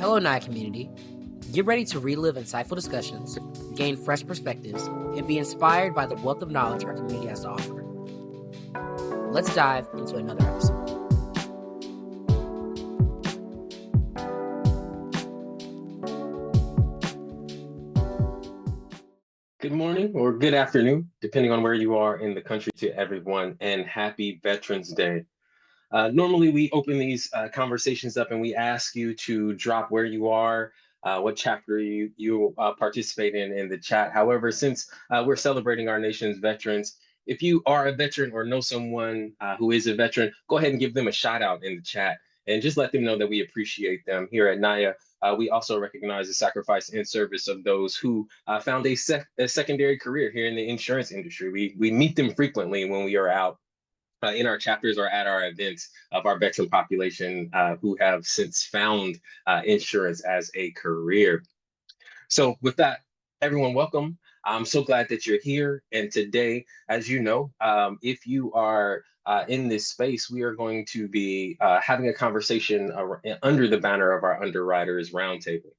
Hello, NAAIA community. Get ready to relive insightful discussions, gain fresh perspectives, and be inspired by the wealth of knowledge our community has to offer. Let's dive into another episode. Good morning or good afternoon, depending on where you are in the country, to everyone, and happy Veterans Day. Normally, we open these conversations up and we ask you to drop where you are, what chapter you participate in the chat. However, since we're celebrating our nation's veterans, if you are a veteran or know someone who is a veteran, go ahead and give them a shout out in the chat and just let them know that we appreciate them. Here at NAAIA, we also recognize the sacrifice and service of those who found a secondary career here in the insurance industry. We meet them frequently when we are out in our chapters or at our events of our veteran population who have since found insurance as a career. So with that, everyone, welcome. I'm so glad that you're here. And today, as you know, if you are in this space, we are going to be having a conversation under the banner of our Underwriters Roundtable.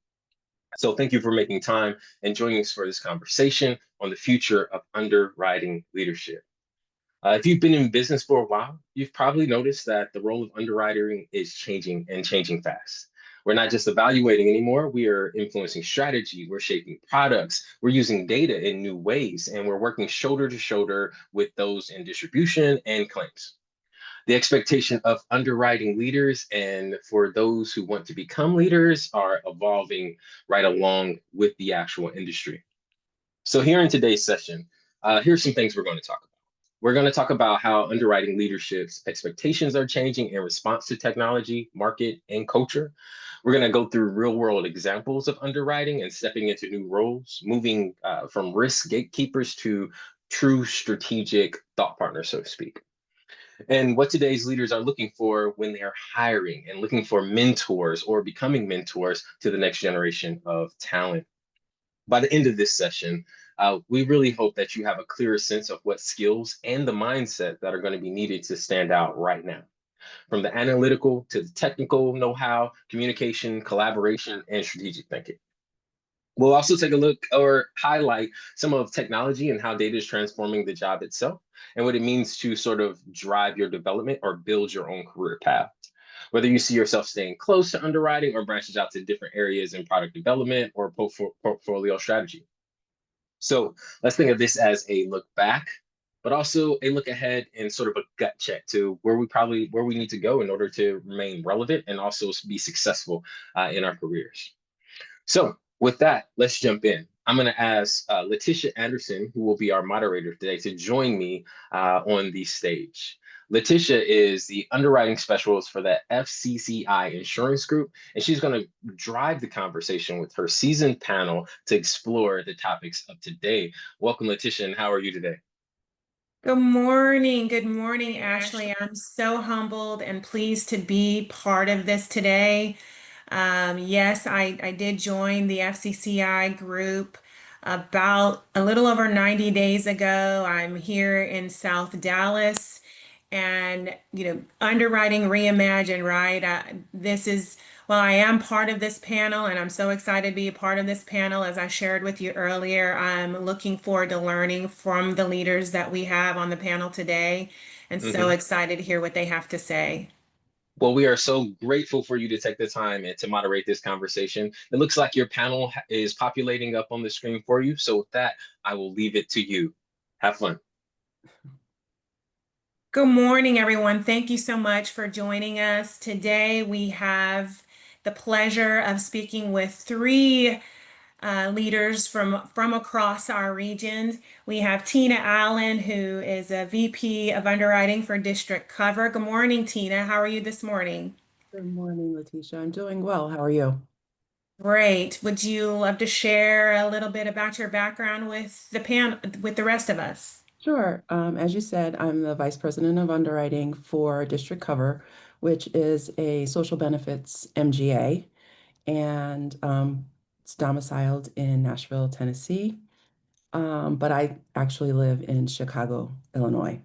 So thank you for making time and joining us for this conversation on the future of underwriting leadership. If you've been in business for a while, you've probably noticed that the role of underwriting is changing and changing fast. We're not just evaluating anymore, we are influencing strategy, we're shaping products, we're using data in new ways, and we're working shoulder to shoulder with those in distribution and claims. The expectation of underwriting leaders and for those who want to become leaders are evolving right along with the actual industry. So here in today's session, here's some things we're going to talk about. We're going to talk about how underwriting leadership's expectations are changing in response to technology, market, and culture. We're going to go through real-world examples of underwriting and stepping into new roles, moving from risk gatekeepers to true strategic thought partners, so to speak. And what today's leaders are looking for when they are hiring and looking for mentors or becoming mentors to the next generation of talent. By the end of this session, we really hope that you have a clearer sense of what skills and the mindset that are going to be needed to stand out right now. From the analytical to the technical know-how, communication, collaboration, and strategic thinking. We'll also take a look or highlight some of technology and how data is transforming the job itself and what it means to sort of drive your development or build your own career path. Whether you see yourself staying close to underwriting or branches out to different areas in product development or portfolio strategy. So let's think of this as a look back, but also a look ahead and sort of a gut check to where we need to go in order to remain relevant and also be successful in our careers. So with that, let's jump in. I'm going to ask LaTisha Anderson, who will be our moderator today, to join me on the stage. LaTisha is the underwriting specialist for the FCCI insurance group, and she's going to drive the conversation with her seasoned panel to explore the topics of today. Welcome, LaTisha, and how are you today? Good morning. Good morning, Ashley. I'm so humbled and pleased to be part of this today. Yes, I did join the FCCI group about a little over 90 days ago. I'm here in South Dallas and, underwriting Reimagined, right? Well, I am part of this panel and I'm so excited to be a part of this panel. As I shared with you earlier, I'm looking forward to learning from the leaders that we have on the panel today and so excited to hear what they have to say. Well, we are so grateful for you to take the time and to moderate this conversation. It looks like your panel is populating up on the screen for you. So with that, I will leave it to you. Have fun. Good morning, everyone. Thank you so much for joining us. Today, we have the pleasure of speaking with three leaders from across our region. We have Tina Allen, who is a VP of Underwriting for District Cover. Good morning, Tina. How are you this morning? Good morning, LaTisha. I'm doing well. How are you? Great. Would you love to share a little bit about your background with the rest of us? Sure. As you said, I'm the Vice President of Underwriting for District Cover, which is a social benefits MGA, and it's domiciled in Nashville, Tennessee, but I actually live in Chicago, Illinois.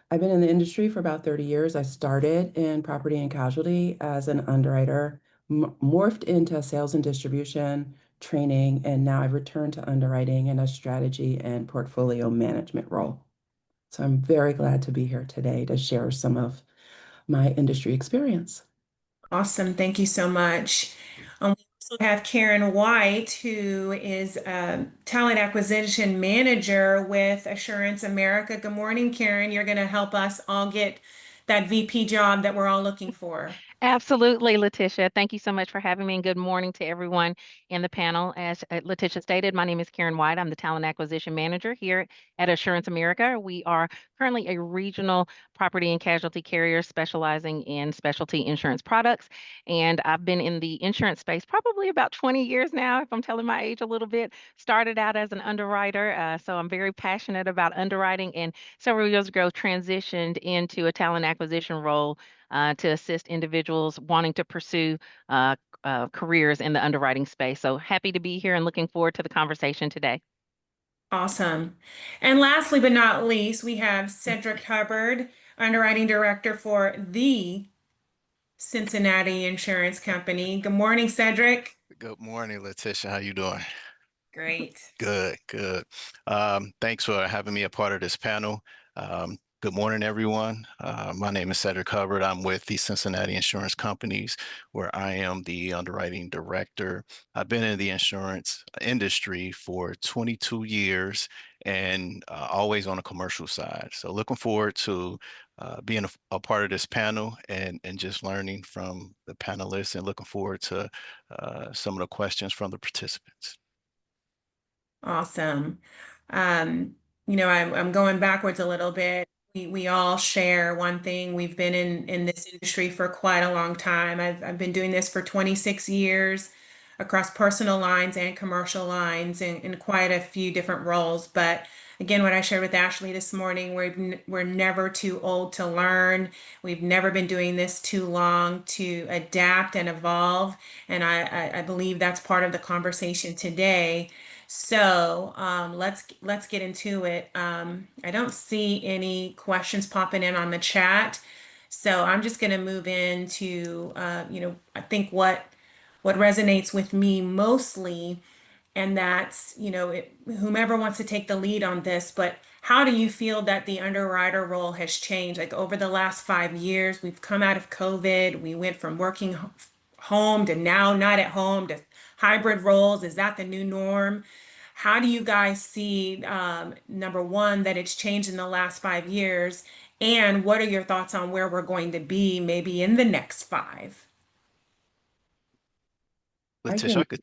I've been in the industry for about 30 years. I started in property and casualty as an underwriter morphed into sales and distribution training, and now I've returned to underwriting in a strategy and portfolio management role. So I'm very glad to be here today to share some of my industry experience. Awesome. Thank you so much. We also have Karen White, who is a talent acquisition manager with Assurance America. Good morning, Karen. You're going to help us all get that VP job that we're all looking for. Absolutely, LaTisha. Thank you so much for having me, and good morning to everyone in the panel. As LaTisha stated, my name is Karen White. I'm the Talent Acquisition Manager here at Assurance America. We are currently a regional property and casualty carrier specializing in specialty insurance products. And I've been in the insurance space probably about 20 years now, if I'm telling my age a little bit. Started out as an underwriter, so I'm very passionate about underwriting, and several years ago transitioned into a talent acquisition role to assist individuals wanting to pursue careers in the underwriting space. So happy to be here and looking forward to the conversation today. Awesome. And lastly but not least, we have Seddrick Hubbard, Underwriting Director for the Cincinnati Insurance Company. Good morning, Seddrick. Good morning, LaTisha. How you doing? Great. Good, good. Thanks for having me a part of this panel. Good morning, everyone. My name is Seddrick Hubbard. I'm with the Cincinnati Insurance Companies, where I am the underwriting director. I've been in the insurance industry for 22 years and always on the commercial side. So looking forward to being a part of this panel and just learning from the panelists, and looking forward to some of the questions from the participants. Awesome. Um, I'm going backwards a little bit. We all share one thing. We've been in this industry for quite a long time. I've been doing this for 26 years across personal lines and commercial lines in quite a few different roles. But again, what I shared with Ashley this morning, we're never too old to learn. We've never been doing this too long to adapt and evolve. And I believe that's part of the conversation today. So let's get into it. I don't see any questions popping in on the chat, so I'm just going to move into I think what resonates with me mostly, and that's whomever wants to take the lead on this. But how do you feel that the underwriter role has changed? Like over the last 5 years, we've come out of COVID. We went from working home to now not at home to hybrid roles. Is that the new norm? How do you guys see, number one, that it's changed in the last 5 years? And what are your thoughts on where we're going to be maybe in the next five? LaTisha, I could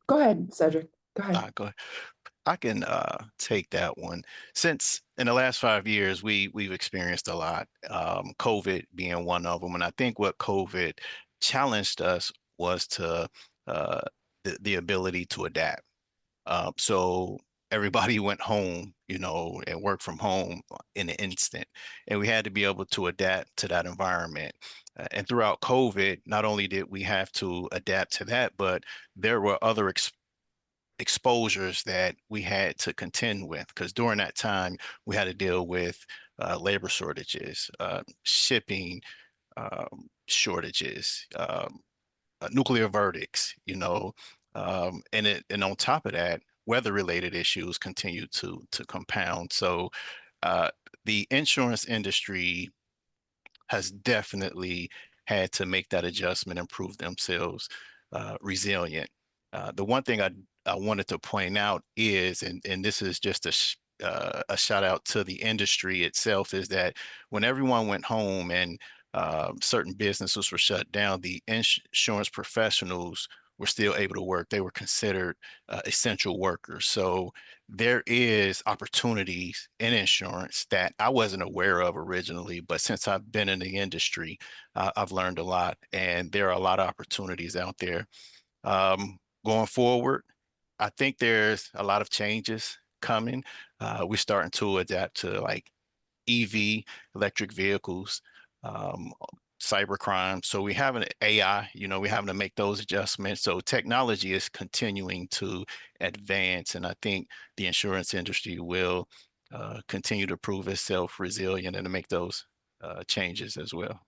Go ahead, Seddrick. Go ahead. go ahead. I can take that one. Since in the last 5 years, we've experienced a lot, COVID being one of them. And I think what COVID challenged us was to the ability to adapt. So everybody went home, and worked from home in an instant. And we had to be able to adapt to that environment. And throughout COVID, not only did we have to adapt to that, but there were other exposures that we had to contend with, because during that time we had to deal with labor shortages, shipping shortages, nuclear verdicts, and on top of that, weather-related issues continue to compound. So the insurance industry has definitely had to make that adjustment and prove themselves resilient. The one thing I wanted to point out is, and this is just a shout out to the industry itself, is that when everyone went home and certain businesses were shut down, the insurance professionals were still able to work. They were considered essential workers. So there is opportunities in insurance that I wasn't aware of originally, but since I've been in the industry, I've learned a lot, and there are a lot of opportunities out there. Going forward, I think there's a lot of changes coming. We're starting to adapt to like EV, electric vehicles, cybercrime. So we have an AI, we're having to make those adjustments. So technology is continuing to advance, and I think the insurance industry will continue to prove itself resilient and to make those changes as well.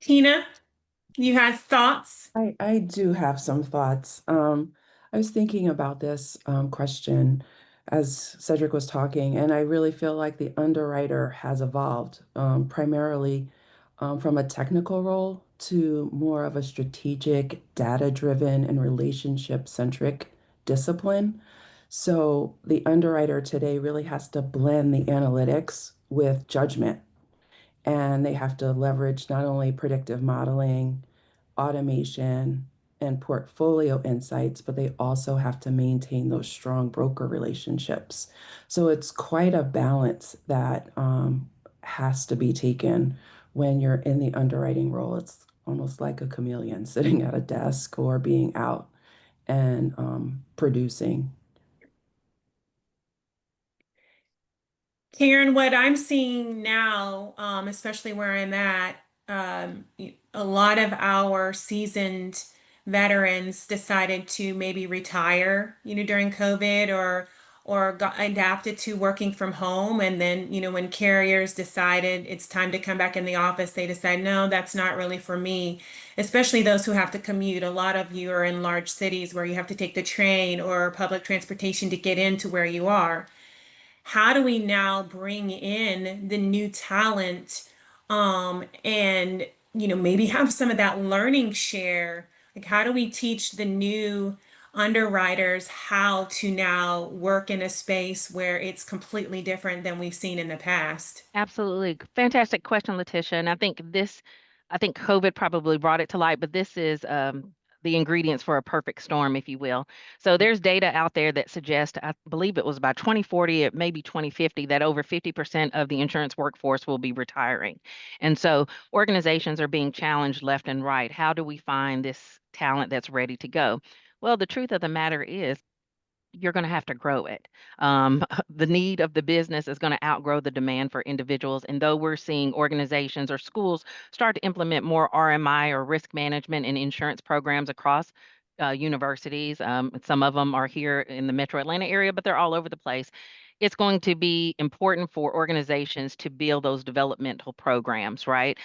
Tina? You had thoughts? I do have some thoughts. I was thinking about this question as Cedric was talking, and I really feel like the underwriter has evolved primarily from a technical role to more of a strategic, data-driven, and relationship-centric discipline. So the underwriter today really has to blend the analytics with judgment, and they have to leverage not only predictive modeling, automation, and portfolio insights, but they also have to maintain those strong broker relationships. So it's quite a balance that has to be taken when you're in the underwriting role. It's almost like a chameleon sitting at a desk or being out and producing. Karen, what I'm seeing now, especially where I'm at, a lot of our seasoned veterans decided to maybe retire, during COVID or got adapted to working from home. And then, when carriers decided it's time to come back in the office, they decide, no, that's not really for me, especially those who have to commute. A lot of you are in large cities where you have to take the train or public transportation to get into where you are. How do we now bring in the new talent, and maybe have some of that learning share? Like, how do we teach the new underwriters how to now work in a space where it's completely different than we've seen in the past? Absolutely. Fantastic question, LaTisha. And I think COVID probably brought it to light, but this is the ingredients for a perfect storm, if you will. So there's data out there that suggests, I believe it was by 2040, it may be 2050, that over 50% of the insurance workforce will be retiring. And so organizations are being challenged left and right. How do we find this talent that's ready to go? Well, the truth of the matter is, you're going to have to grow it. The need of the business is going to outgrow the demand for individuals. And though we're seeing organizations or schools start to implement more RMI or risk management and insurance programs across universities, some of them are here in the metro Atlanta area, but they're all over the place. It's going to be important for organizations to build those developmental programs, right?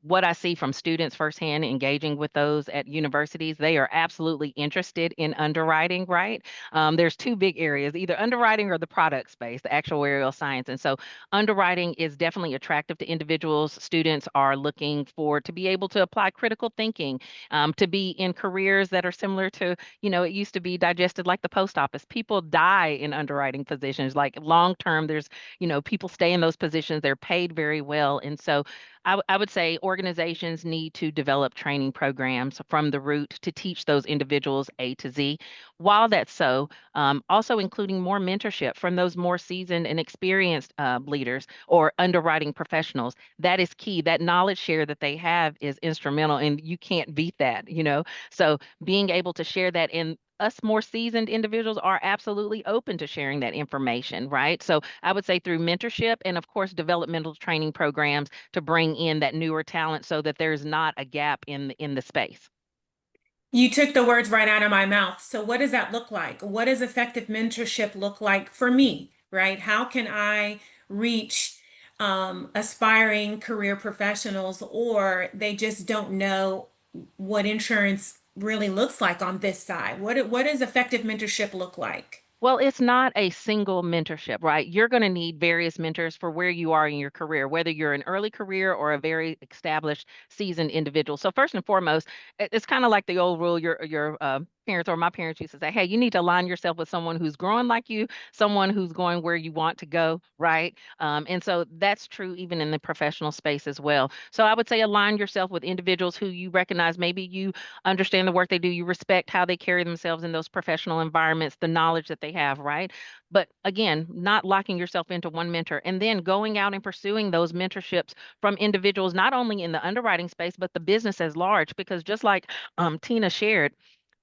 What I see from students firsthand engaging with those at universities, they are absolutely interested in underwriting, right? There's two big areas, either underwriting or the product space, the actuarial science. And so underwriting is definitely attractive to individuals. Students are looking for to be able to apply critical thinking, to be in careers that are similar to, it used to be digested like the post office. People die in underwriting positions, like long term, there's, people stay in those positions, they're paid very well. And so I would say organizations need to develop training programs from the root to teach those individuals A to Z. While that's so, also including more mentorship from those more seasoned and experienced leaders or underwriting professionals. That is key. That knowledge share that they have is instrumental, and you can't beat that. So being able to share that, in us more seasoned individuals are absolutely open to sharing that information, right? So I would say through mentorship and of course developmental training programs to bring in that newer talent so that there's not a gap in the space. You took the words right out of my mouth. So, what does that look like? What does effective mentorship look like for me, right? How can I reach aspiring career professionals, or they just don't know what insurance really looks like on this side? What does effective mentorship look like? Well, it's not a single mentorship, right? You're going to need various mentors for where you are in your career, whether you're an early career or a very established, seasoned individual. So first and foremost, it's kind of like the old rule your parents or my parents used to say, hey, you need to align yourself with someone who's growing like you, someone who's going where you want to go, right? And so that's true even in the professional space as well. So I would say align yourself with individuals who you recognize, maybe you understand the work they do, you respect how they carry themselves in those professional environments, the knowledge that they have, right? But again, not locking yourself into one mentor and then going out and pursuing those mentorships from individuals, not only in the underwriting space, but the business as large, because just like Tina shared,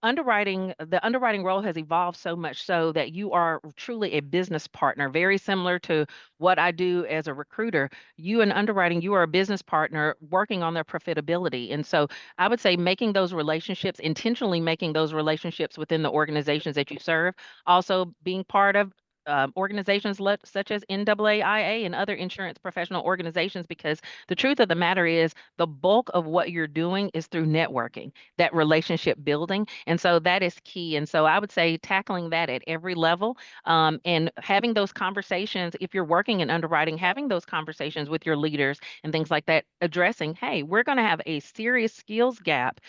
the underwriting role has evolved so much so that you are truly a business partner, very similar to what I do as a recruiter. You in underwriting, you are a business partner working on their profitability. And so I would say making those relationships, intentionally making those relationships within the organizations that you serve, also being part of organizations such as NAAIA and other insurance professional organizations, because the truth of the matter is the bulk of what you're doing is through networking, that relationship building. And so that is key. And so I would say tackling that at every level, and having those conversations, if you're working in underwriting, having those conversations with your leaders and things like that, addressing, hey, we're going to have a serious skills gap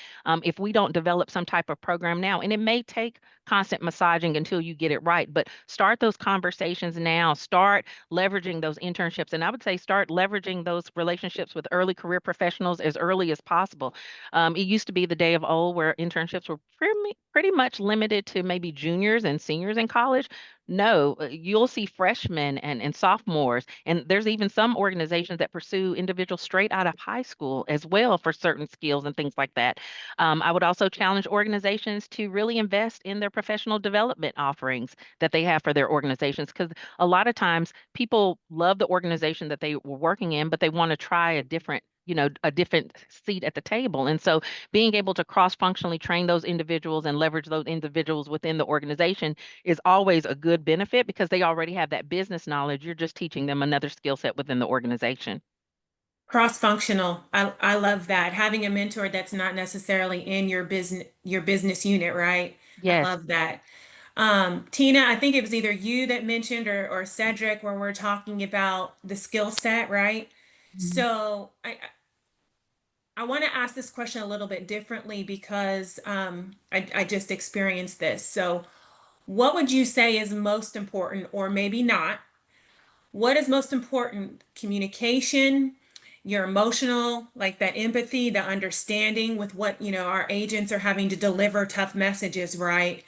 if we don't develop some type of program now. And it may take constant massaging until you get it right, but start those conversations now. Start leveraging those internships. And I would say start leveraging those relationships with early career professionals as early as possible. It used to be the day of old where internships were pretty much limited to maybe juniors and seniors in college. No, you'll see freshmen and sophomores. And there's even some organizations that pursue individuals straight out of high school as well for certain skills and things like that. I would also challenge organizations to really invest in their professional development offerings that they have for their organizations, because a lot of times people love the organization that they were working in, but they want to try a different a different seat at the table. And so being able to cross-functionally train those individuals and leverage those individuals within the organization is always a good benefit, because they already have that business knowledge. You're just teaching them another skill set within the organization. Cross-functional. I love that. Having a mentor that's not necessarily in your business unit, right? I Yes. love that. Tina, I think it was either you that mentioned or Seddrick, where we're talking about the skill set, right? So I want to ask this question a little bit differently because I just experienced this. So what would you say is most important, or maybe not? What is most important? Communication, your emotional, like that empathy, the understanding with what, our agents are having to deliver tough messages, right?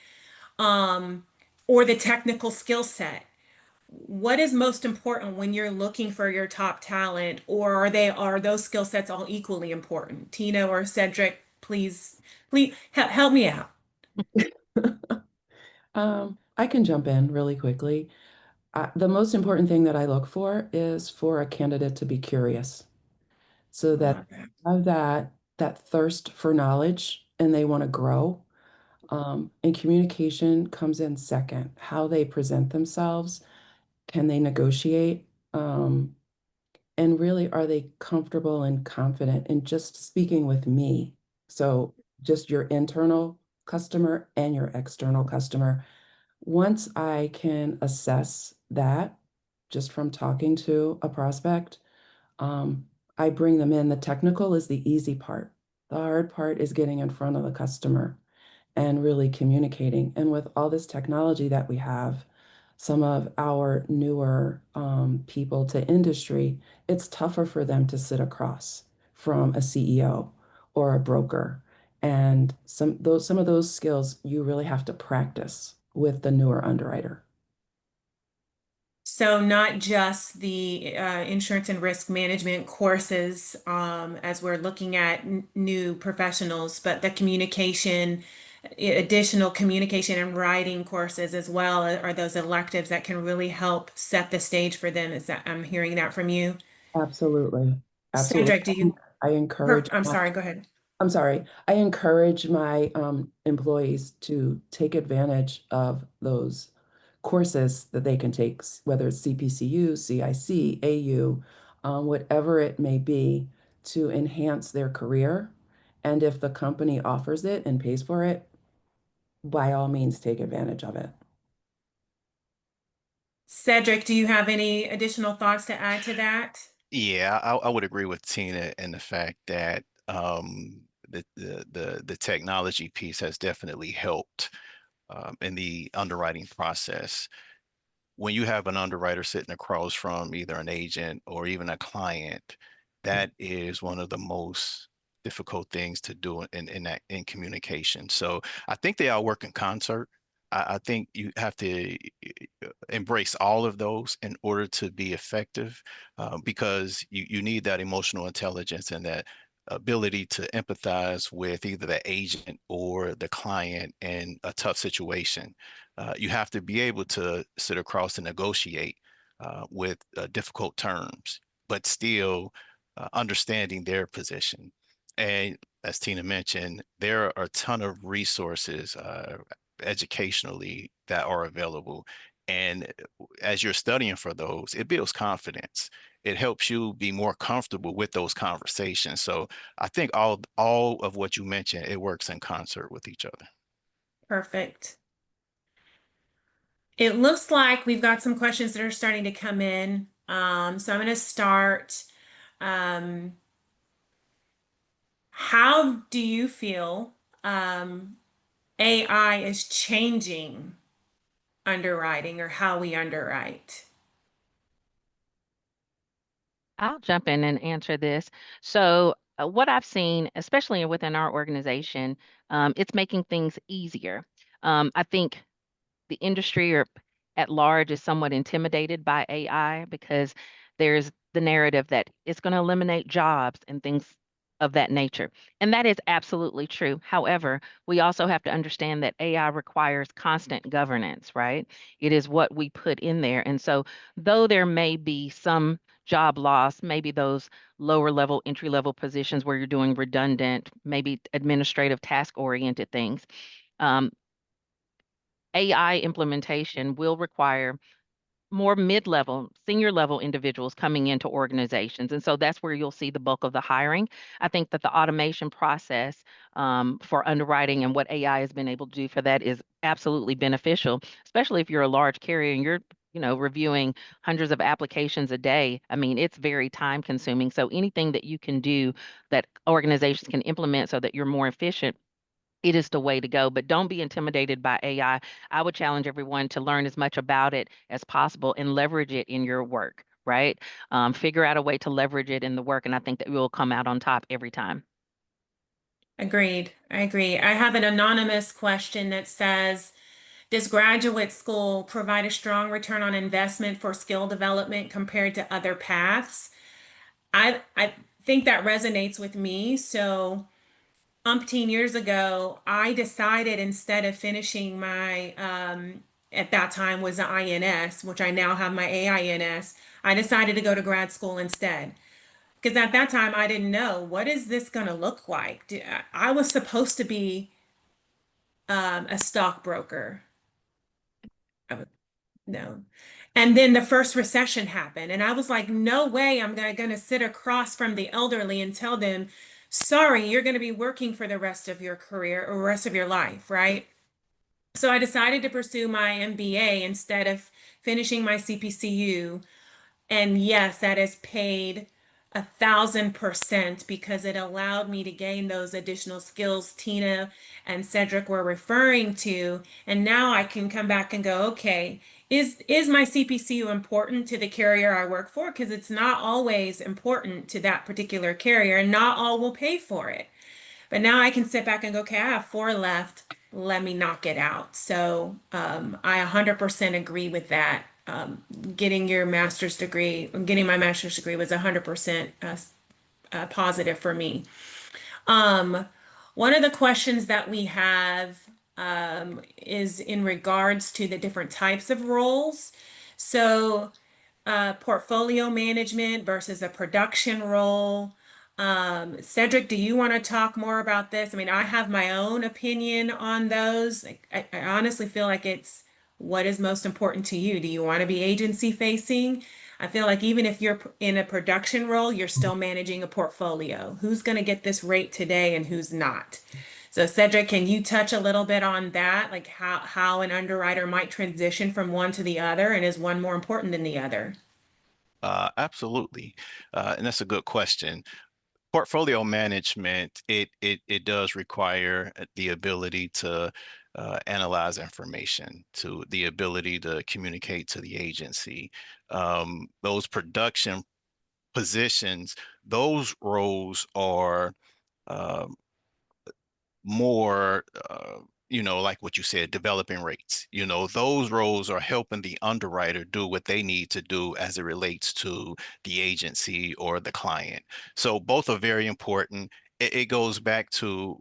Um, or the technical skill set. What is most important when you're looking for your top talent, or are those skill sets all equally important? Tina or Seddrick, please help me out. I can jump in really quickly. The most important thing that I look for is for a candidate to be curious, so I that love that. they have that thirst for knowledge and they want to grow. And communication comes in second. How they present themselves, can they negotiate? And really, are they comfortable and confident in just speaking with me? So just your internal customer and your external customer. Once I can assess that just from talking to a prospect, I bring them in. The technical is the easy part. The hard part is getting in front of the customer and really communicating. And with all this technology that we have, some of our newer people to industry, it's tougher for them to sit across from a CEO or a broker. And some of those skills you really have to practice with the newer underwriter. So not just the insurance and risk management courses as we're looking at new professionals, but the communication, additional communication and writing courses as well are those electives that can really help set the stage for them. Is that I'm hearing that from you? Absolutely. Absolutely. Cedric, do you? I encourage I'm sorry, go ahead. I'm sorry. I encourage my employees to take advantage of those courses that they can take, whether it's CPCU, CIC, AU, whatever it may be, to enhance their career. And if the company offers it and pays for it, by all means, take advantage of it. Cedric, do you have any additional thoughts to add to that? Yeah, I would agree with Tina in the fact that the technology piece has definitely helped in the underwriting process. When you have an underwriter sitting across from either an agent or even a client, that is one of the most difficult things to do in communication. So I think they all work in concert. I think you have to embrace all of those in order to be effective, because you need that emotional intelligence and that ability to empathize with either the agent or the client in a tough situation. You have to be able to sit across and negotiate with difficult terms, but still understanding their position. And as Tina mentioned, there are a ton of resources educationally that are available. And as you're studying for those, it builds confidence. It helps you be more comfortable with those conversations. So I think all of what you mentioned, it works in concert with each other. Perfect. It looks like we've got some questions that are starting to come in. So I'm going to start. Um, how do you feel AI is changing underwriting or how we underwrite? I'll jump in and answer this. So, what I've seen, especially within our organization, it's making things easier. I think the industry or at large is somewhat intimidated by AI because there's the narrative that it's going to eliminate jobs and things of that nature. And that is absolutely true. However, we also have to understand that AI requires constant governance, right? It is what we put in there. And so, though there may be some job loss, maybe those lower level, entry level positions where you're doing redundant, maybe administrative task oriented things. Um, AI implementation will require more mid-level, senior level individuals coming into organizations. And so that's where you'll see the bulk of the hiring. I think that the automation process for underwriting and what AI has been able to do for that is absolutely beneficial, especially if you're a large carrier and you're reviewing hundreds of applications a day. I mean, it's very time consuming. So anything that you can do that organizations can implement so that you're more efficient, it is the way to go. But don't be intimidated by AI. I would challenge everyone to learn as much about it as possible and leverage it in your work, right? Figure out a way to leverage it in the work, and I think that we will come out on top every time. Agreed. I agree. I have an anonymous question that says, does graduate school provide a strong return on investment for skill development compared to other paths? I think that resonates with me. So umpteen years ago, I decided instead of finishing my at that time was the INS, which I now have my AINS, I decided to go to grad school instead. Because at that time I didn't know what is this going to look like. I was supposed to be a stockbroker. No. And then the first recession happened. And I was like, no way I'm going to sit across from the elderly and tell them, sorry, you're going to be working for the rest of your career or rest of your life, right? So I decided to pursue my MBA instead of finishing my CPCU. And yes, that has paid 1,000% because it allowed me to gain those additional skills Tina and Seddrick were referring to. And now I can come back and go, okay, is my CPCU important to the carrier I work for? Because it's not always important to that particular carrier, and not all will pay for it. But now I can sit back and go, okay, I have 4 left. Let me knock it out. So I 100% agree with that. Getting your master's degree, getting my master's degree was 100% positive for me. One of the questions that we have is in regards to the different types of roles. So portfolio management versus a production role. Seddrick, do you want to talk more about this? I mean, I have my own opinion on those. I honestly feel like it's what is most important to you. Do you want to be agency facing? I feel like even if you're in a production role, you're still managing a portfolio. Who's going to get this rate today and who's not? So Seddrick, can you touch a little bit on that? Like how an underwriter might transition from one to the other, and is one more important than the other? Absolutely. And that's a good question. Portfolio management, it does require the ability to analyze information, to the ability to communicate to the agency. Those production positions, those roles are um, more like what you said, developing rates. Those roles are helping the underwriter do what they need to do as it relates to the agency or the client. So both are very important. It goes back to,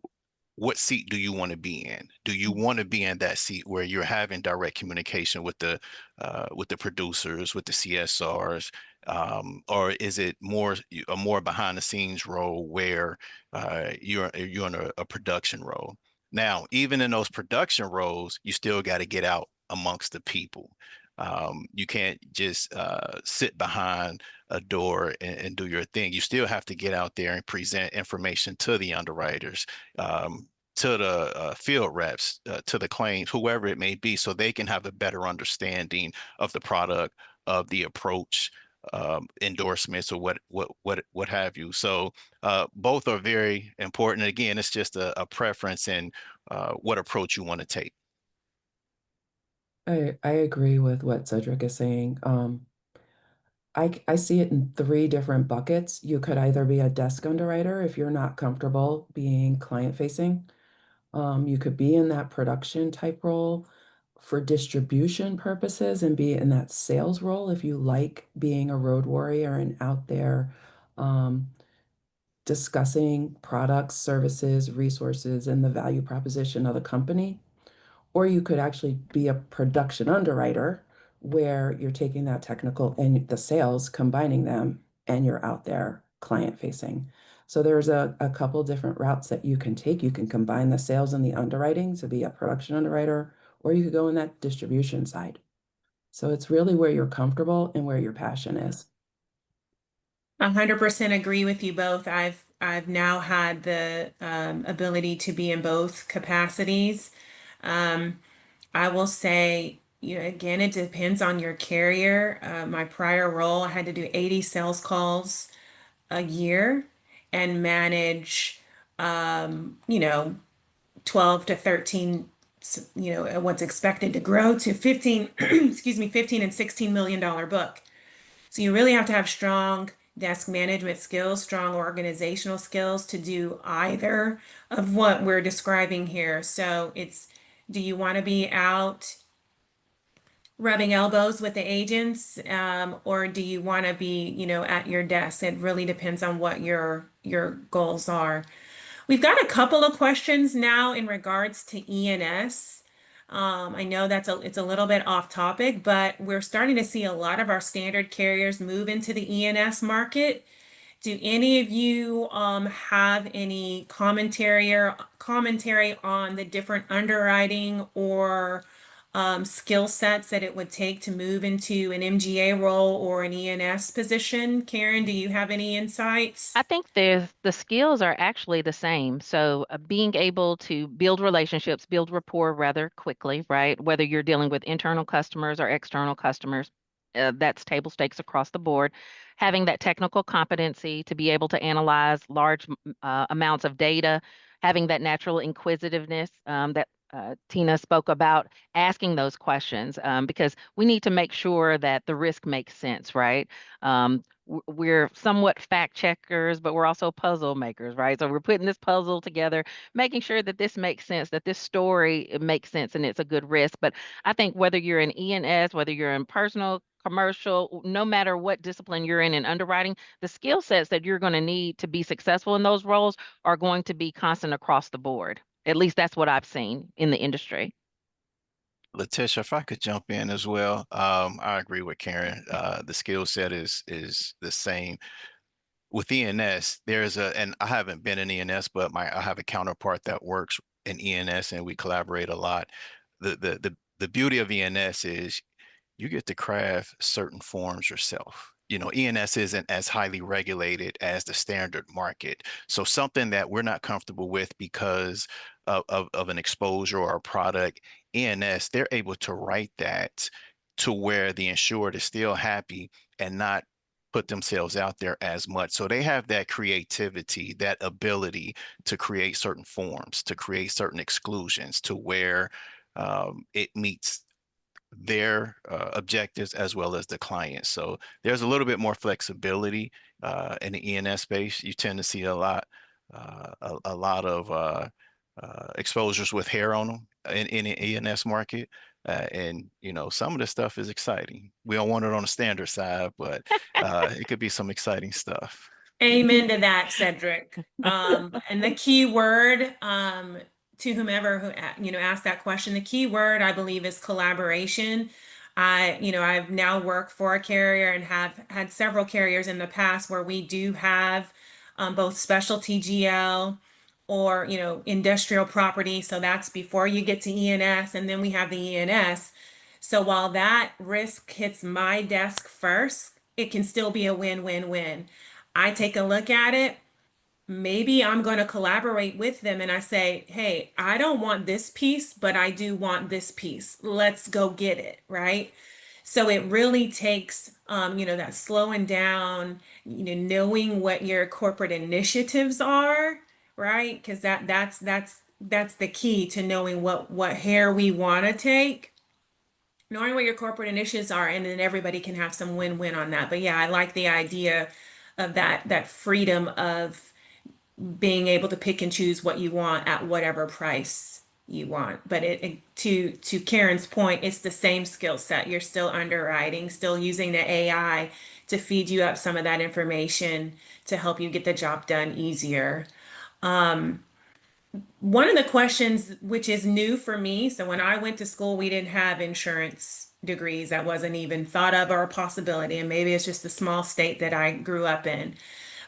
what seat do you want to be in? Do you want to be in that seat where you're having direct communication with the producers, with the CSRs, or is it a more behind the scenes role where you're in a production role? Now, even in those production roles, you still got to get out amongst the people. You can't just sit behind a door and do your thing. You still have to get out there and present information to the underwriters, to the field reps, to the claims, whoever it may be, so they can have a better understanding of the product, of the approach, endorsements, or what have you. So both are very important. Again, it's just a preference and what approach you want to take. I agree with what Cedric is saying. I see it in three different buckets. You could either be a desk underwriter if you're not comfortable being client facing. You could be in that production type role for distribution purposes and be in that sales role if you like being a road warrior and out there um, discussing products, services, resources, and the value proposition of the company. Or you could actually be a production underwriter where you're taking that technical and the sales, combining them, and you're out there client facing. So there's a couple different routes that you can take. You can combine the sales and the underwriting to be a production underwriter, or you could go in that distribution side. So it's really where you're comfortable and where your passion is. 100% agree with you both. I've now had the ability to be in both capacities. Um, I will say, again, it depends on your carrier. My prior role, I had to do 80 sales calls a year and manage, 12 to 13, what's expected to grow to 15, excuse me, 15 and $16 million book. So you really have to have strong desk management skills, strong organizational skills to do either of what we're describing here. So do you want to be out rubbing elbows with the agents, or do you want to be, at your desk? It really depends on what your goals are. We've got a couple of questions now in regards to E&S. I know it's a little bit off topic, but we're starting to see a lot of our standard carriers move into the E&S market. Do any of you have any commentary on the different underwriting or skill sets that it would take to move into an MGA role or an E&S position? Karen, do you have any insights? I think the skills are actually the same. So being able to build relationships, build rapport rather quickly, right? Whether you're dealing with internal customers or external customers, that's table stakes across the board. Having that technical competency to be able to analyze large amounts of data, having that natural inquisitiveness that Tina spoke about, asking those questions because we need to make sure that the risk makes sense, right? We're somewhat fact checkers, but we're also puzzle makers, right? So we're putting this puzzle together, making sure that this makes sense, that this story makes sense, and it's a good risk. But I think whether you're in E&S, whether you're in personal, commercial, no matter what discipline you're in underwriting, the skill sets that you're going to need to be successful in those roles are going to be constant across the board. At least that's what I've seen in the industry. LaTisha, if I could jump in as well, I agree with Karen. The skill set is the same. With ENS, and I haven't been in ENS, but I have a counterpart that works in ENS, and we collaborate a lot. The beauty of ENS is you get to craft certain forms yourself. ENS isn't as highly regulated as the standard market. So something that we're not comfortable with because of an exposure or a product, ENS, they're able to write that to where the insured is still happy and not put themselves out there as much. So they have that creativity, that ability to create certain forms, to create certain exclusions to where it meets their objectives as well as the client. So there's a little bit more flexibility in the E&S space. You tend to see a lot of exposures with hair on them in the E&S market. And some of the stuff is exciting. We don't want it on the standard side, but it could be some exciting stuff. Amen to that, Seddrick. And the key word to whomever who asked that question, the key word I believe is collaboration. I've now worked for a carrier and have had several carriers in the past where we do have both specialty GL or industrial property. So that's before you get to E&S, and then we have the E&S. So while that risk hits my desk first, it can still be a win-win-win. I take a look at it. Maybe I'm going to collaborate with them and I say, hey, I don't want this piece, but I do want this piece. Let's go get it, right? So it really takes, that slowing down, knowing what your corporate initiatives are, right? Because that's the key to knowing what hair we want to take, knowing what your corporate initiatives are, and then everybody can have some win-win on that. But yeah, I like the idea of that freedom of being able to pick and choose what you want at whatever price you want. But to Karen's point, it's the same skill set. You're still underwriting, still using the AI to feed you up some of that information to help you get the job done easier. One of the questions, which is new for me, so when I went to school, we didn't have insurance degrees. That wasn't even thought of or a possibility. And maybe it's just the small state that I grew up in.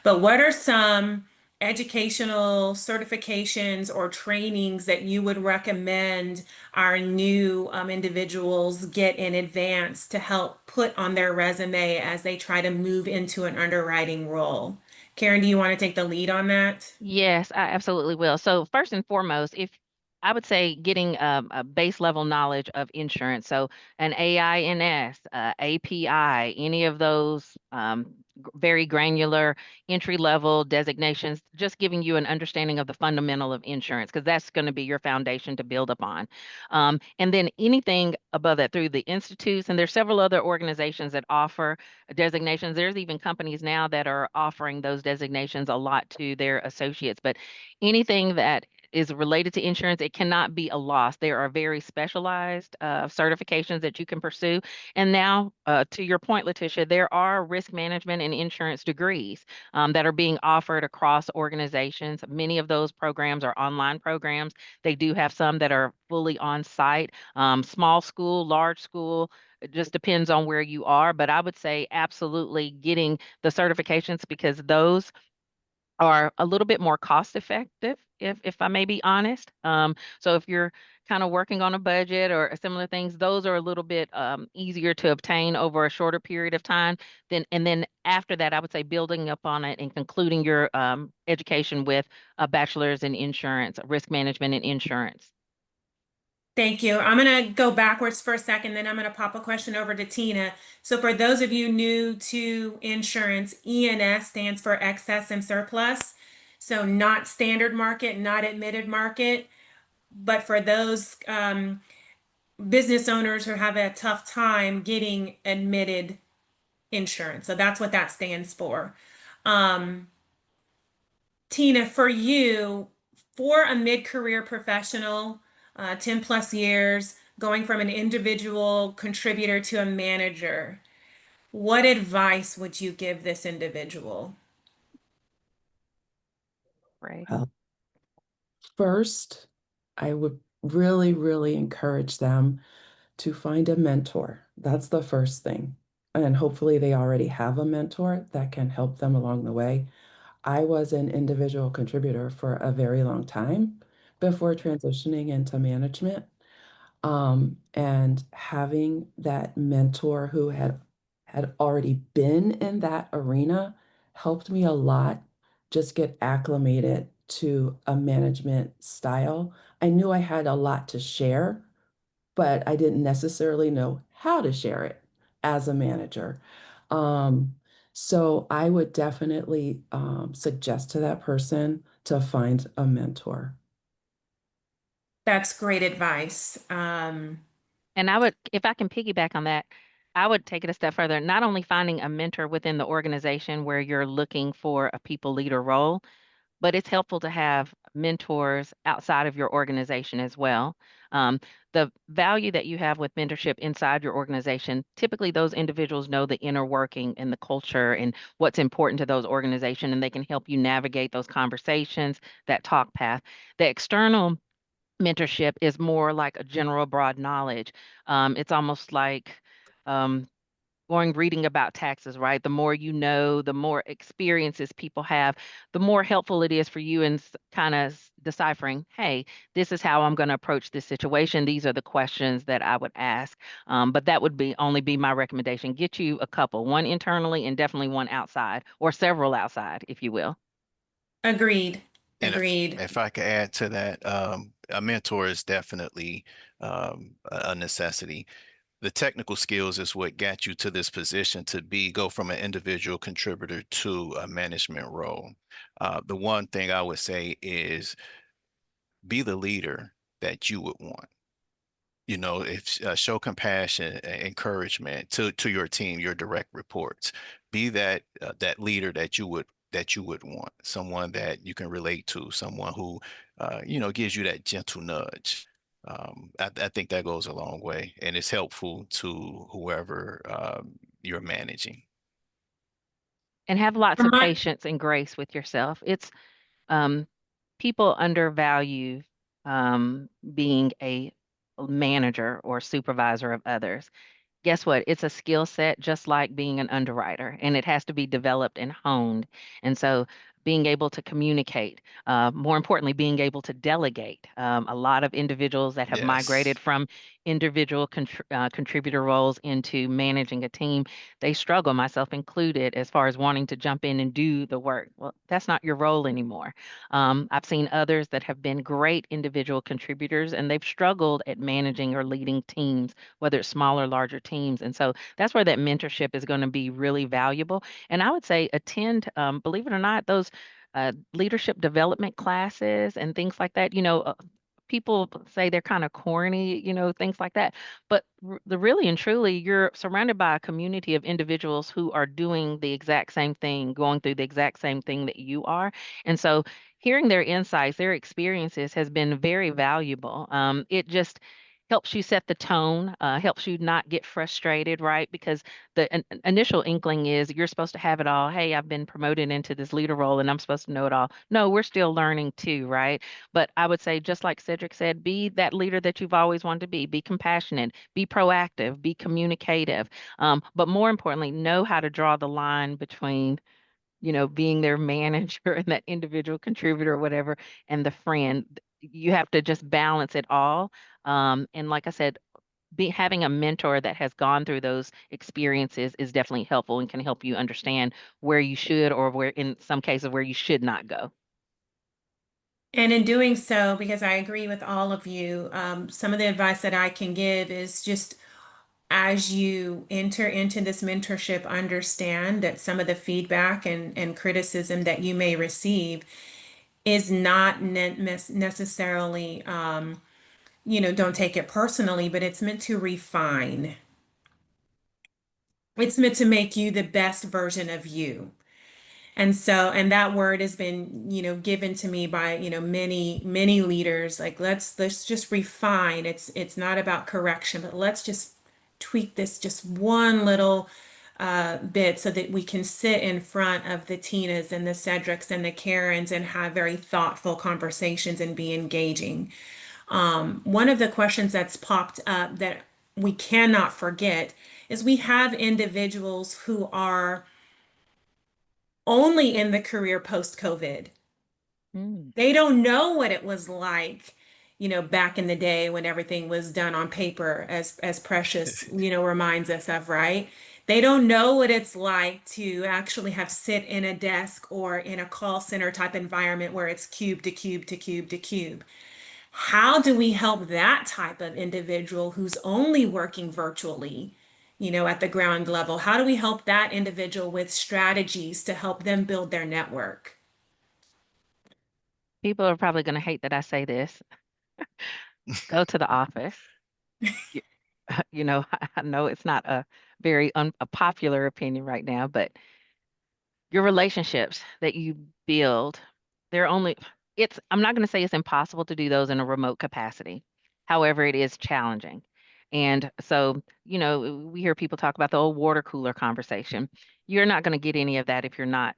But what are some educational certifications or trainings that you would recommend our new individuals get in advance to help put on their resume as they try to move into an underwriting role? Karen, do you want to take the lead on that? Yes, I absolutely will. So first and foremost, if I would say getting a base level knowledge of insurance, so an AINS, API, any of those very granular entry level designations, just giving you an understanding of the fundamental of insurance, because that's going to be your foundation to build upon. And then anything above that through the institutes, and there's several other organizations that offer designations. There's even companies now that are offering those designations a lot to their associates, but anything that is related to insurance, it cannot be a loss. There are very specialized certifications that you can pursue. And now, to your point, LaTisha, there are risk management and insurance degrees that are being offered across organizations. Many of those programs are online programs. They do have some that are fully on site, small school, large school. It just depends on where you are, but I would say absolutely getting the certifications, because those are a little bit more cost effective, if I may be honest. So if you're kind of working on a budget or similar things, those are a little bit easier to obtain over a shorter period of time. And then after that, I would say building up on it and concluding your education with a bachelor's in insurance, risk management and insurance. Thank you. I'm going to go backwards for a second, then I'm going to pop a question over to Tina. So for those of you new to insurance, ENS stands for excess and surplus. So not standard market, not admitted market. But for those business owners who have a tough time getting admitted insurance. So that's what that stands for. Um, Tina, for you, for a mid-career professional, 10 plus years, going from an individual contributor to a manager, what advice would you give this individual? Right. Well, first, I would really, really encourage them to find a mentor. That's the first thing. And hopefully they already have a mentor that can help them along the way. I was an individual contributor for a very long time before transitioning into management. And having that mentor who had already been in that arena helped me a lot just get acclimated to a management style. I knew I had a lot to share, but I didn't necessarily know how to share it as a manager. Um, so I would definitely suggest to that person to find a mentor. That's great advice. And I would, if I can piggyback on that, I would take it a step further, not only finding a mentor within the organization where you're looking for a people leader role, but it's helpful to have mentors outside of your organization as well. Um, the value that you have with mentorship inside your organization, typically those individuals know the inner working and the culture and what's important to those organizations, and they can help you navigate those conversations, that talk path. The external mentorship is more like a general broad knowledge. It's almost like um, reading about taxes, right? The more you know, the more experiences people have, the more helpful it is for you in kind of deciphering, hey, this is how I'm going to approach this situation. These are the questions that I would ask. But that would only be my recommendation. Get you a couple, one internally and definitely one outside, or several outside, if you will. Agreed. And Agreed. if I could add to that, a mentor is definitely a necessity. The technical skills is what got you to this position to go from an individual contributor to a management role. The one thing I would say is be the leader that you would want. You know, if show compassion, encouragement to your team, your direct reports. Be that that leader that you would want, someone that you can relate to, someone who you know, gives you that gentle nudge. I think that goes a long way, and it's helpful to whoever you're managing. And have lots For of my, patience and grace with yourself. It's um, people undervalue being a manager or supervisor of others. Guess what? It's a skill set just like being an underwriter, and it has to be developed and honed. And so being able to communicate, more importantly, being able to delegate. A lot of individuals that have Yes. migrated from individual contributor roles into managing a team, they struggle, myself included, as far as wanting to jump in and do the work. Well, that's not your role anymore. I've seen others that have been great individual contributors, and they've struggled at managing or leading teams, whether it's small or larger teams. And so that's where that mentorship is going to be really valuable. And I would say attend, believe it or not, those leadership development classes and things like that. People say they're kind of corny, things like that. But the really and truly, you're surrounded by a community of individuals who are doing the exact same thing, going through the exact same thing that you are. And so hearing their insights, their experiences has been very valuable. It just helps you set the tone, helps you not get frustrated, right? Because the initial inkling is you're supposed to have it all. Hey, I've been promoted into this leader role and I'm supposed to know it all. No, we're still learning too, right? But I would say, just like Seddrick said, be that leader that you've always wanted to be. Be compassionate, be proactive, be communicative. But more importantly, know how to draw the line between being their manager and that individual contributor or whatever, and the friend. You have to just balance it all. And like I said, having a mentor that has gone through those experiences is definitely helpful and can help you understand where you should, or where, in some cases, where you should not go. and in doing so, because I agree with all of you, some of the advice that I can give is just as you enter into this mentorship, understand that some of the feedback and criticism that you may receive is not necessarily, don't take it personally, but it's meant to refine. It's meant to make you the best version of you. And that word has been, given to me by, many, many leaders. Like, let's just refine. It's not about correction, but let's just tweak this just one little bit so that we can sit in front of the Tinas and the Cedricks and the Karens and have very thoughtful conversations and be engaging. One of the questions that's popped up that we cannot forget is we have individuals who are only in the career post-COVID. Mm. They don't know what it was like, back in the day when everything was done on paper, as Precious, reminds us of, right? They don't know what it's like to actually have sit in a desk or in a call center type environment where it's cube to cube to cube to cube. How do we help that type of individual who's only working virtually, at the ground level? How do we help that individual with strategies to help them build their network? People are probably going to hate that I say this. Go to the office. You, I know it's not a very a popular opinion right now, but your relationships that you build, they're only, I'm not going to say it's impossible to do those in a remote capacity. However, it is challenging. And so, we hear people talk about the old water cooler conversation. You're not going to get any of that if you're not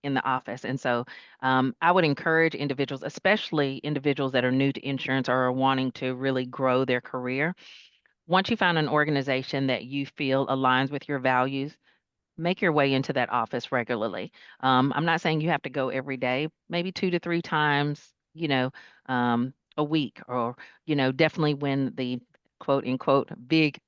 in the office. And so, I would encourage individuals, especially individuals that are new to insurance or are wanting to really grow their career, once you find an organization that you feel aligns with your values, make your way into that office regularly. I'm not saying you have to go every day, maybe 2 to 3 times, a week, or, definitely when the quote unquote big,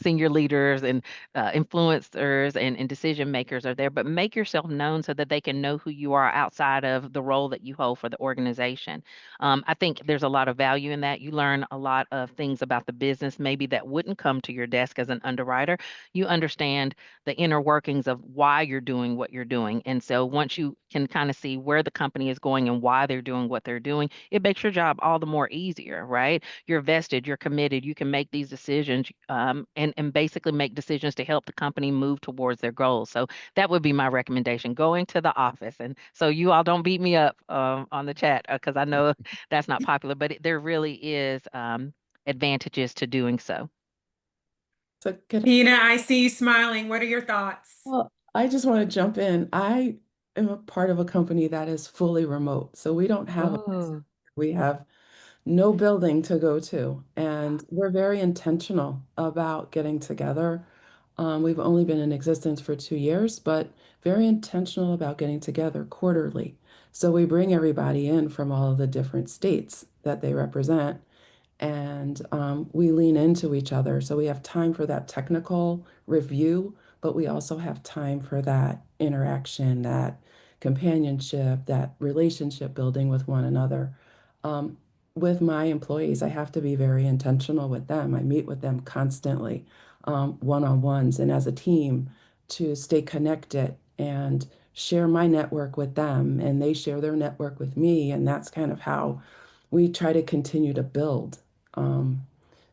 senior leaders and influencers and decision makers are there, but make yourself known so that they can know who you are outside of the role that you hold for the organization. I think there's a lot of value in that. You learn a lot of things about the business, maybe that wouldn't come to your desk as an underwriter. You understand the inner workings of why you're doing what you're doing. And so once you can kind of see where the company is going and why they're doing what they're doing, it makes your job all the more easier, right? You're vested, you're committed, you can make these decisions, and basically make decisions to help the company move towards their goals. So that would be my recommendation, going to the office. And so you all don't beat me up on the chat, because I know that's not popular, but there really is advantages to doing so. So can Tina, I see you smiling. What are your thoughts? Well, I just want to jump in. I am a part of a company that is fully remote. So we don't have Oh, we have no building to go to, and we're very intentional about getting together. We've only been in existence for 2 years, but very intentional about getting together quarterly. So we bring everybody in from all of the different states that they represent, and we lean into each other. So we have time for that technical review, but we also have time for that interaction, that companionship, that relationship building with one another. Um, with my employees, I have to be very intentional with them. I meet with them constantly, one-on-ones and as a team, to stay connected and share my network with them, and they share their network with me. And that's kind of how we try to continue to build.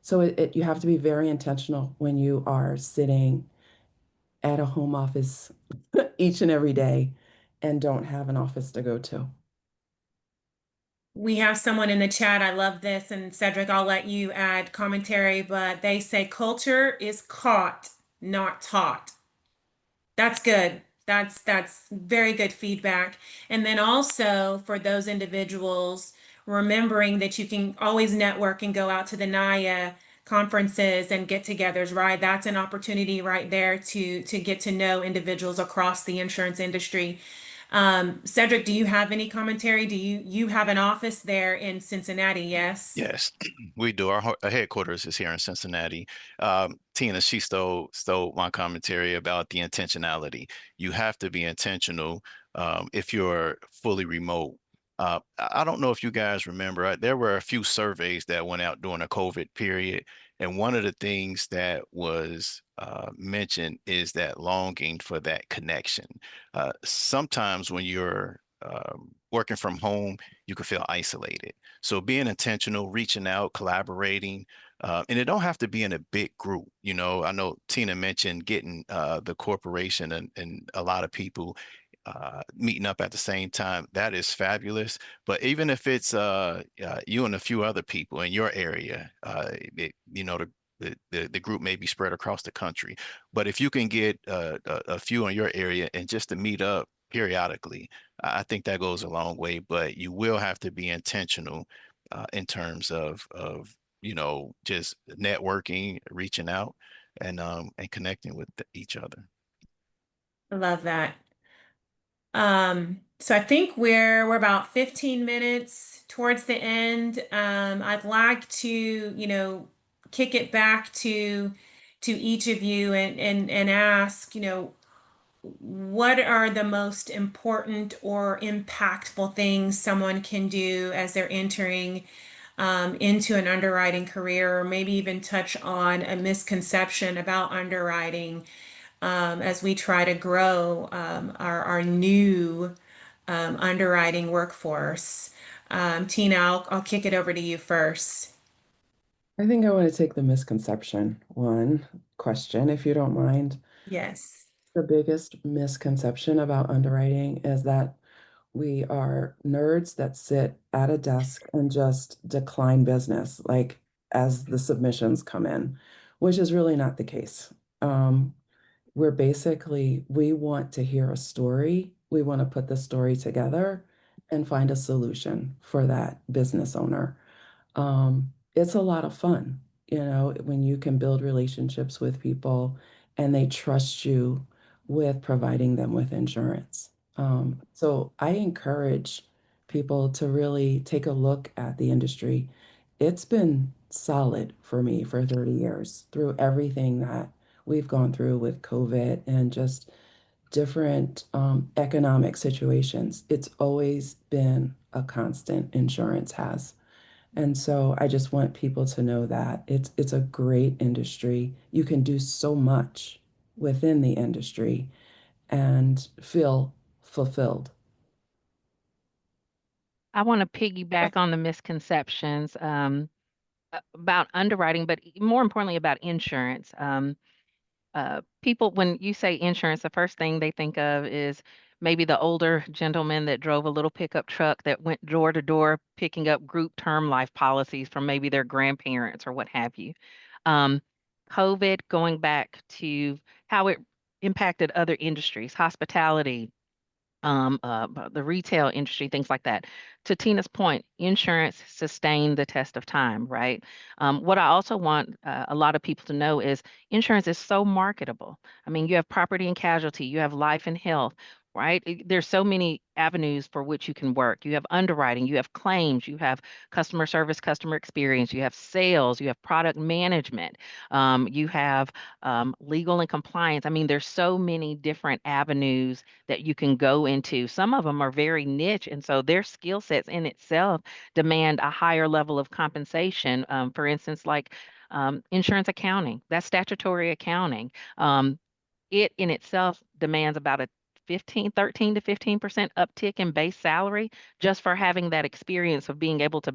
So you have to be very intentional when you are sitting at a home office each and every day and don't have an office to go to. We have someone in the chat. I love this. And Seddrick, I'll let you add commentary, but they say culture is caught, not taught. That's good. That's very good feedback. And then also for those individuals, remembering that you can always network and go out to the NAAIA conferences and get-togethers, right? That's an opportunity right there to get to know individuals across the insurance industry. Seddrick, do you have any commentary? Do you have an office there in Cincinnati? Yes. Yes, we do. Our headquarters is here in Cincinnati. Tina, she stole my commentary about the intentionality. You have to be intentional if you're fully remote. I don't know if you guys remember, there were a few surveys that went out during the COVID period, and one of the things that was mentioned is that longing for that connection. Sometimes when you're working from home, you can feel isolated. So being intentional, reaching out, collaborating, and it don't have to be in a big group. I know Tina mentioned getting the corporation and a lot of people meeting up at the same time. That is fabulous. But even if it's you and a few other people in your area, the group may be spread across the country. But if you can get a few in your area and just to meet up periodically, I think that goes a long way. But you will have to be intentional in terms of just networking, reaching out, and connecting with each other. I love that. So I think we're about 15 minutes towards the end. I'd like to, kick it back to each of you and ask, what are the most important or impactful things someone can do as they're entering into an underwriting career, or maybe even touch on a misconception about underwriting as we try to grow our new underwriting workforce. Tina, I'll kick it over to you first. I think I want to take the misconception one question, if you don't mind. Yes. The biggest misconception about underwriting is that we are nerds that sit at a desk and just decline business, like as the submissions come in, which is really not the case. We want to hear a story. We want to put the story together and find a solution for that business owner. It's a lot of fun. when you can build relationships with people and they trust you with providing them with insurance. So I encourage people to really take a look at the industry. It's been solid for me for 30 years through everything that we've gone through with COVID and just different economic situations. It's always been a constant, insurance has. And so I just want people to know that it's a great industry. You can do so much within the industry and feel fulfilled. I want to piggyback on the misconceptions about underwriting, but more importantly about insurance. People, when you say insurance, the first thing they think of is maybe the older gentleman that drove a little pickup truck that went door to door picking up group term life policies from maybe their grandparents or what have you. Um, COVID, going back to how it impacted other industries, hospitality, the retail industry, things like that. To Tina's point, insurance sustained the test of time, right? What I also want a lot of people to know is insurance is so marketable. I mean, you have property and casualty, you have life and health, right? There's so many avenues for which you can work. You have underwriting, you have claims, you have customer service, customer experience, you have sales, you have product management, you have legal and compliance. I mean, there's so many different avenues that you can go into. Some of them are very niche, and so their skill sets in itself demand a higher level of compensation. For instance, like insurance accounting, that's statutory accounting. It in itself demands about a 13 to 15% uptick in base salary just for having that experience of being able to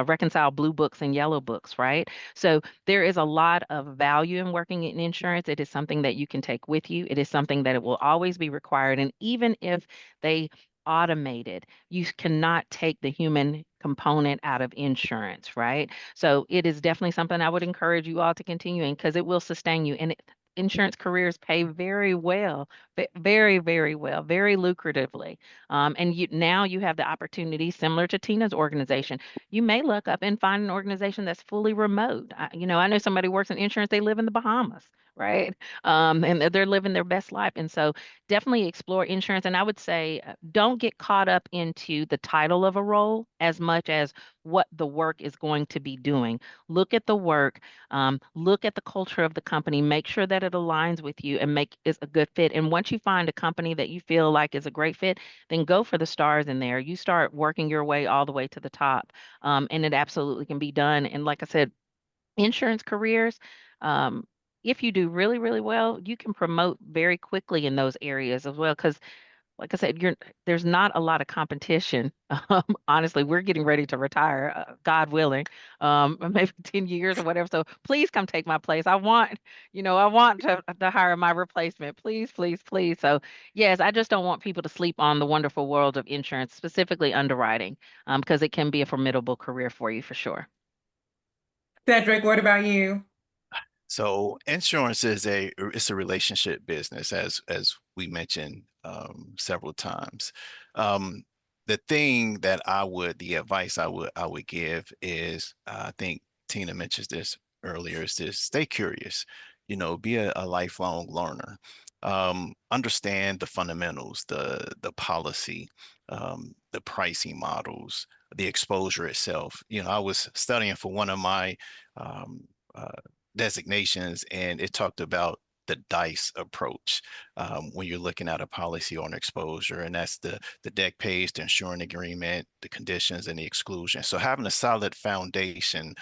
reconcile blue books and yellow books, right? So there is a lot of value in working in insurance. It is something that you can take with you. It is something that it will always be required. And even if they automate it, you cannot take the human component out of insurance, right? So it is definitely something I would encourage you all to continue in because it will sustain you. And insurance careers pay very well, very, very well, very lucratively. And now you have the opportunity, similar to Tina's organization, you may look up and find an organization that's fully remote. I know somebody works in insurance, they live in the Bahamas, right? And they're living their best life. And so definitely explore insurance. And I would say, don't get caught up into the title of a role as much as what the work is going to be doing. Look at the work, look at the culture of the company, make sure that it aligns with you and make is a good fit. And once you find a company that you feel like is a great fit, then go for the stars in there. You start working your way all the way to the top. And it absolutely can be done. And like I said, insurance careers, if you do really, really well, you can promote very quickly in those areas as well. Because like I said, there's not a lot of competition. Honestly, we're getting ready to retire, God willing, maybe 10 years or whatever. So please come take my place. I want to hire my replacement. Please, please, please. So yes, I just don't want people to sleep on the wonderful world of insurance, specifically underwriting, because it can be a formidable career for you for sure. Seddrick, what about you? So insurance it's a relationship business, as we mentioned several times. The thing that the advice I would give is, I think Tina mentions this earlier, is this: stay curious. Be a lifelong learner. Understand the fundamentals, the policy, the pricing models, the exposure itself. I was studying for one of my uh, designations, and it talked about the DICE approach when you're looking at a policy or an exposure, and that's the deck page, the insurance agreement, the conditions, and the exclusion. So having a solid foundation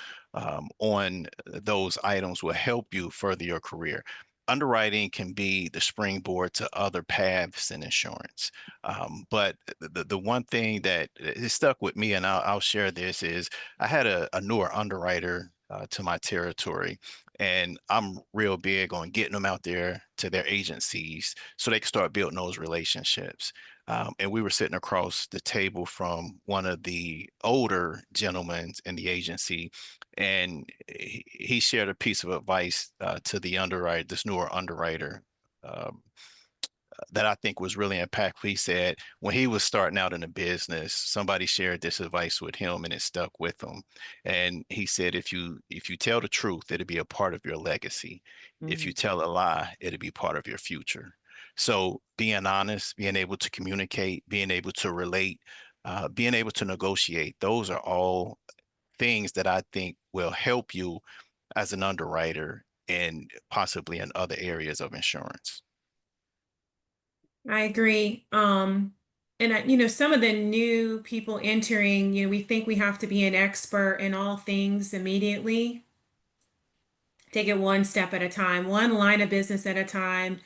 on those items will help you further your career. Underwriting can be the springboard to other paths in insurance. But the one thing that is stuck with me, and I'll share this, is I had a newer underwriter to my territory, and I'm real big on getting them out there to their agencies so they can start building those relationships. And we were sitting across the table from one of the older gentlemen in the agency, and he shared a piece of advice to the underwriter, this newer underwriter, um, that I think was really impactful. He said when he was starting out in the business, somebody shared this advice with him and it stuck with him. And he said, if you tell the truth, it'll be a part of your legacy. If you tell a lie, it'll be part of your future. So being honest, being able to communicate, being able to relate, being able to negotiate, those are all things that I think will help you as an underwriter and possibly in other areas of insurance. I agree. Some of the new people entering, we think we have to be an expert in all things immediately. Take it one step at a time, one line of business at a time.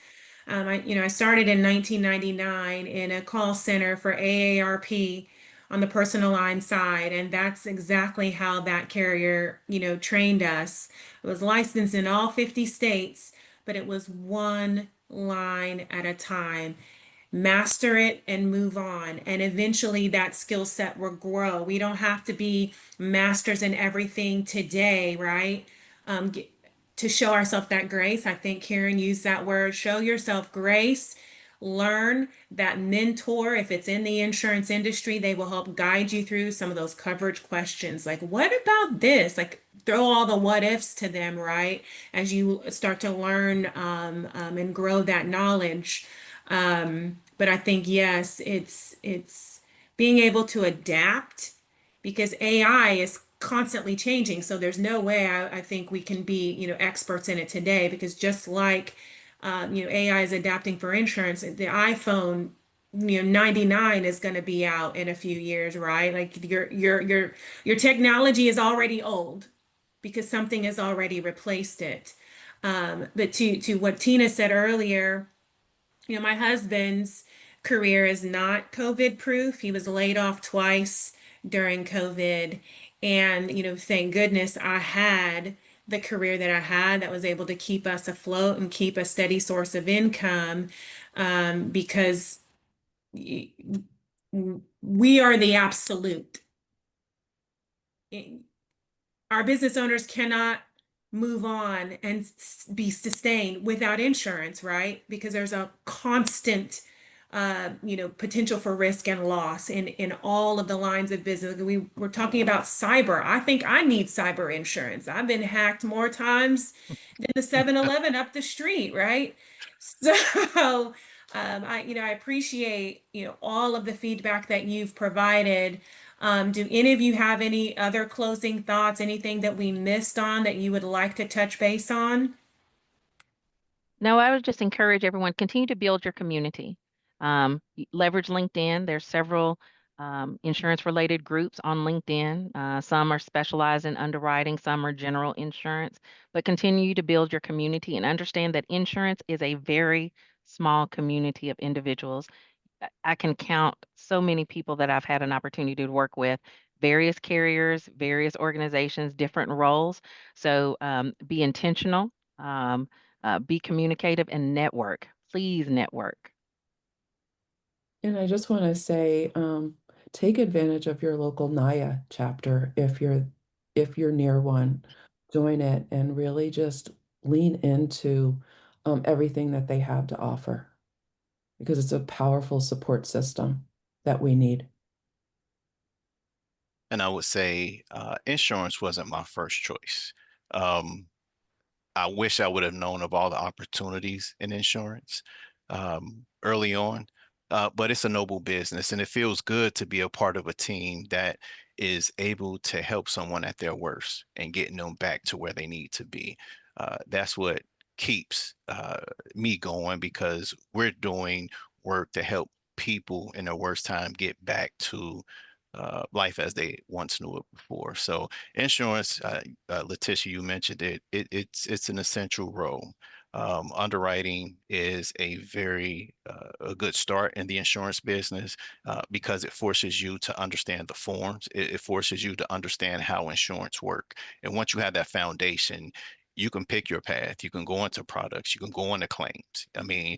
I started in 1999 in a call center for AARP on the personal line side, and that's exactly how that carrier, trained us. It was licensed in all 50 states, but it was one line at a time. Master it and move on. And eventually that skill set will grow. We don't have to be masters in everything today, right? Um, to show ourselves that grace. I think Karen used that word. Show yourself grace. Learn that mentor, if it's in the insurance industry, they will help guide you through some of those coverage questions. Like, what about this? Like, throw all the what ifs to them, right? As you start to learn and grow that knowledge. But I think, yes, it's being able to adapt because AI is constantly changing. So there's no way I think we can be, experts in it today because just like, AI is adapting for insurance, the iPhone, 99 is going to be out in a few years, right? Like your technology is already old because something has already replaced it. But to what Tina said earlier, my husband's career is not COVID proof. He was laid off twice during COVID. And, thank goodness I had the career that I had that was able to keep us afloat and keep a steady source of income because we are the absolute. Our business owners cannot move on and be sustained without insurance, right? Because there's a constant, potential for risk and loss in all of the lines of business. We're talking about cyber. I think I need cyber insurance. I've been hacked more times than the 7-Eleven up the street, right? So, I appreciate, all of the feedback that you've provided. Do any of you have any other closing thoughts, anything that we missed on that you would like to touch base on? No, I would just encourage everyone, continue to build your community. Leverage LinkedIn. There's several insurance-related groups on LinkedIn. Some are specialized in underwriting, some are general insurance, but continue to build your community and understand that insurance is a very small community of individuals. I can count so many people that I've had an opportunity to work with, various carriers, various organizations, different roles. So be intentional. Be communicative and network. Please network. And I just want to say, take advantage of your local NAAIA chapter if you're near one. Join it and really just lean into everything that they have to offer because it's a powerful support system that we need. And I would say insurance wasn't my first choice. I wish I would have known of all the opportunities in insurance early on, but it's a noble business and it feels good to be a part of a team that is able to help someone at their worst and getting them back to where they need to be. That's what keeps me going because we're doing work to help people in their worst time get back to life as they once knew it before. So insurance, LaTisha, you mentioned it, it's an essential role. Underwriting is a very a good start in the insurance business because it forces you to understand the forms. It forces you to understand how insurance work. And once you have that foundation, you can pick your path. You can go into products. You can go into claims. I mean,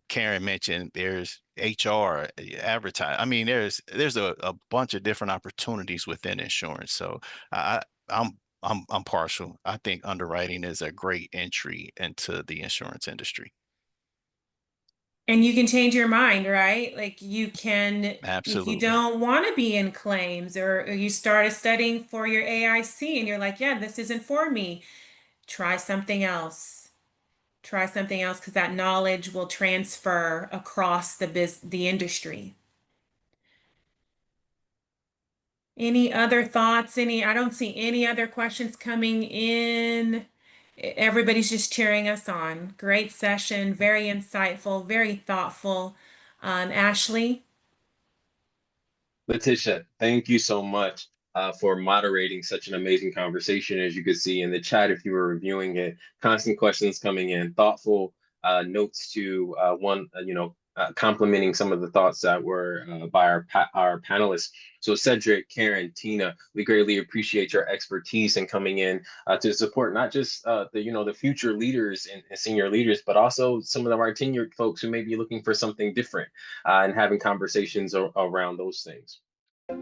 Karen mentioned there's HR, advertise. I mean, there's a bunch of different opportunities within insurance. So I, I'm partial. I think underwriting is a great entry into the insurance industry. And you can change your mind, right? Like you can, if you Absolutely. don't want to be in claims, or you start studying for your AIC and you're like, yeah, this isn't for me, try something else. Try something else because that knowledge will transfer across the industry. Any other thoughts? I don't see any other questions coming in. Everybody's just cheering us on. Great session, very insightful, very thoughtful. Ashley? LaTisha, thank you so much for moderating such an amazing conversation. As you could see in the chat, if you were reviewing it, constant questions coming in, thoughtful notes to complimenting some of the thoughts that were by our panelists. So Seddrick, Karen, Tina, we greatly appreciate your expertise in coming in to support not just the future leaders and senior leaders, but also some of our tenured folks who may be looking for something different and having conversations around those things.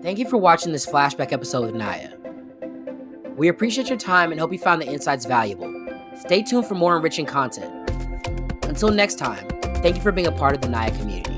Thank you for watching this flashback episode of NAAIA. We appreciate your time and hope you found the insights valuable. Stay tuned for more enriching content. Until next time, thank you for being a part of the NAAIA community.